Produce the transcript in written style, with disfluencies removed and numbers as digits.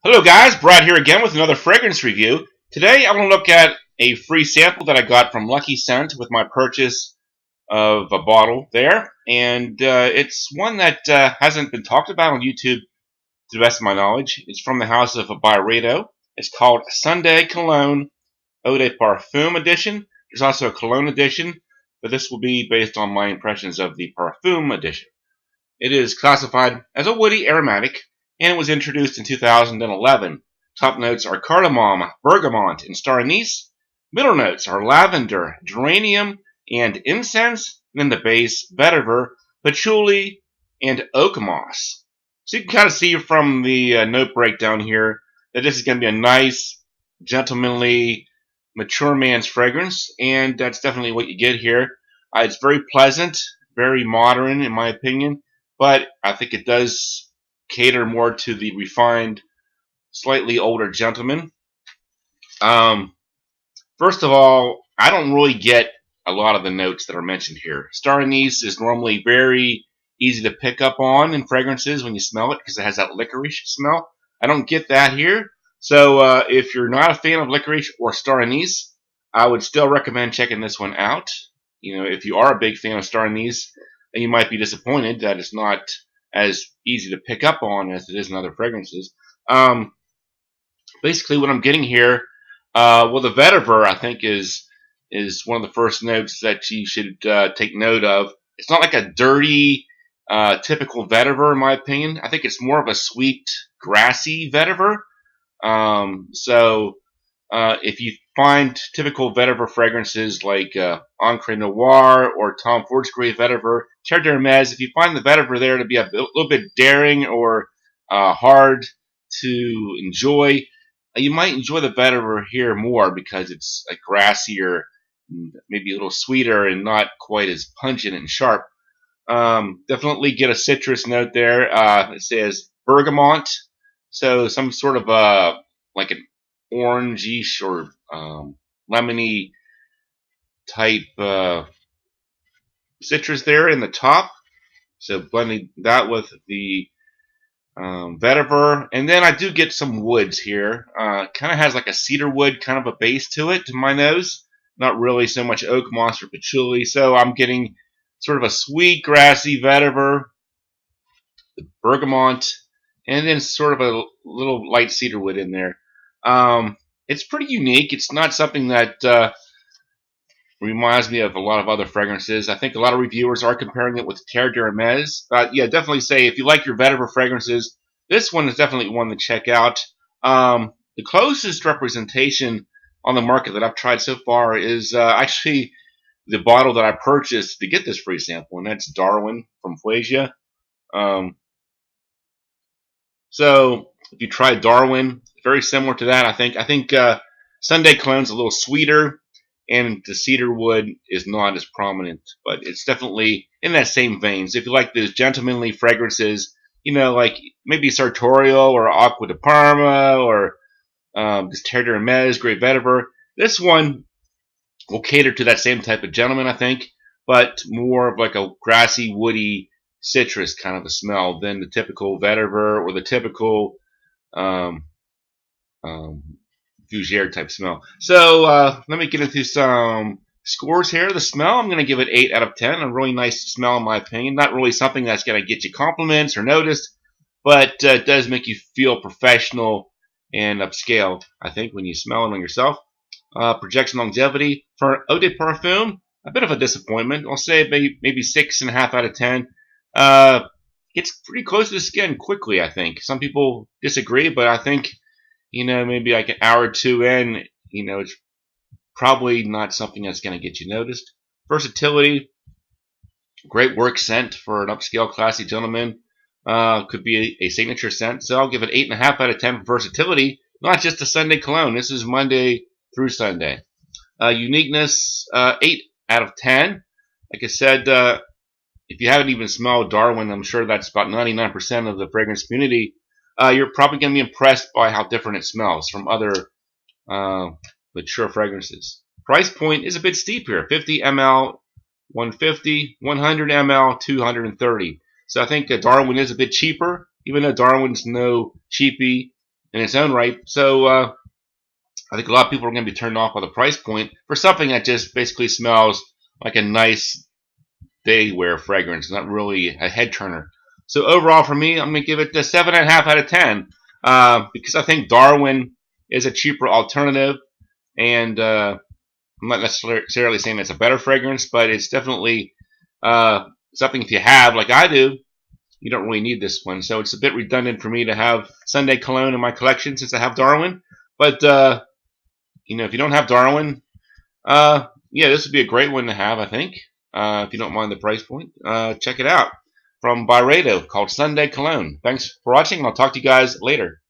Hello guys, Brad here again with another fragrance review. Today I want to look at a free sample that I got from Lucky Scent with my purchase of a bottle there. And it's one that hasn't been talked about on YouTube to the best of my knowledge. It's from the house of Byredo. It's called Sunday Cologne Eau de Parfum Edition. There's also a Cologne edition, but this will be based on my impressions of the Parfum edition. It is classified as a woody aromatic, and it was introduced in 2011. Top notes are cardamom, bergamot, and star anise. Middle notes are lavender, geranium, and incense. And then the base, vetiver, patchouli, and oak moss. So you can kind of see from the note breakdown here that this is going to be a nice, gentlemanly, mature man's fragrance, and that's definitely what you get here. It's very pleasant, very modern in my opinion, but I think it does cater more to the refined, slightly older gentleman. First of all, I don't really get a lot of the notes that are mentioned here. Star anise is normally very easy to pick up on in fragrances when you smell it because it has that licorice smell. I don't get that here. So if you're not a fan of licorice or star anise, I would still recommend checking this one out. You know, if you are a big fan of star anise, and you might be disappointed that it's not as easy to pick up on as it is in other fragrances. Basically, what I'm getting here, well, the vetiver I think is one of the first notes that you should take note of. It's not like a dirty, typical vetiver in my opinion. I think it's more of a sweet, grassy vetiver. If you find typical vetiver fragrances like Encre Noir or Tom Ford's Great Vetiver, Terre d'Hermes, if you find the vetiver there to be a little bit daring or hard to enjoy, you might enjoy the vetiver here more because it's a grassier, maybe a little sweeter and not quite as pungent and sharp. Definitely get a citrus note there. It says bergamot, so some sort of like an orangish or lemony type citrus there in the top. So blending that with the vetiver, and then I do get some woods here. Kind of has like a cedar wood kind of a base to it to my nose. Not really so much oak moss or patchouli. So I'm getting sort of a sweet grassy vetiver, the bergamot, and then sort of a little light cedar wood in there. It's pretty unique. It's not something that reminds me of a lot of other fragrances. I think a lot of reviewers are comparing it with Terre d'Hermes. Yeah, definitely say if you like your vetiver fragrances, this one is definitely one to check out. The closest representation on the market that I've tried so far is actually the bottle that I purchased to get this free sample, and that's Darwin from Fuegia. So if you try Darwin, very similar to that, I think Sunday Cologne's a little sweeter, and the cedar wood is not as prominent, but it's definitely in that same vein. So if you like those gentlemanly fragrances, you know, like maybe Sartorial or Acqua di Parma or this Terre d'Hermes, Great Vetiver, this one will cater to that same type of gentleman, I think, but more of like a grassy, woody, citrus kind of a smell than the typical vetiver or the typical fougere type smell. So let me get into some scores here. The smell, I'm going to give it 8 out of 10. A really nice smell in my opinion. Not really something that's going to get you compliments or noticed, but it does make you feel professional and upscale, I think, when you smell it on yourself. Projection longevity for Eau de Parfum, a bit of a disappointment. I'll say maybe 6.5 out of 10. Gets pretty close to the skin quickly, I think. Some people disagree, but I think, you know, maybe like an hour or two in, you know, it's probably not something that's going to get you noticed. Versatility, great work scent for an upscale, classy gentleman. Could be a signature scent, so I'll give it 8.5 out of 10 for versatility. Not just a Sunday cologne. This is Monday through Sunday. Uniqueness, 8 out of 10. Like I said, if you haven't even smelled Darwin, I'm sure that's about 99% of the fragrance community. You're probably going to be impressed by how different it smells from other mature fragrances. Price point is a bit steep here. 50 ml, 150, 100 ml, 230. So I think Darwin is a bit cheaper, even though Darwin's no cheapie. in its own right. So I think a lot of people are going to be turned off by the price point for something that just basically smells like a nice day wear fragrance, not really a head turner. So overall, for me, I'm going to give it a 7.5 out of 10 because I think Darwin is a cheaper alternative, and I'm not necessarily saying it's a better fragrance, but it's definitely something if you have, like I do, you don't really need this one. So it's a bit redundant for me to have Sunday Cologne in my collection since I have Darwin. But if you don't have Darwin, yeah, this would be a great one to have, I think. If you don't mind the price point, check it out from Byredo called Sunday Cologne. Thanks for watching, and I'll talk to you guys later.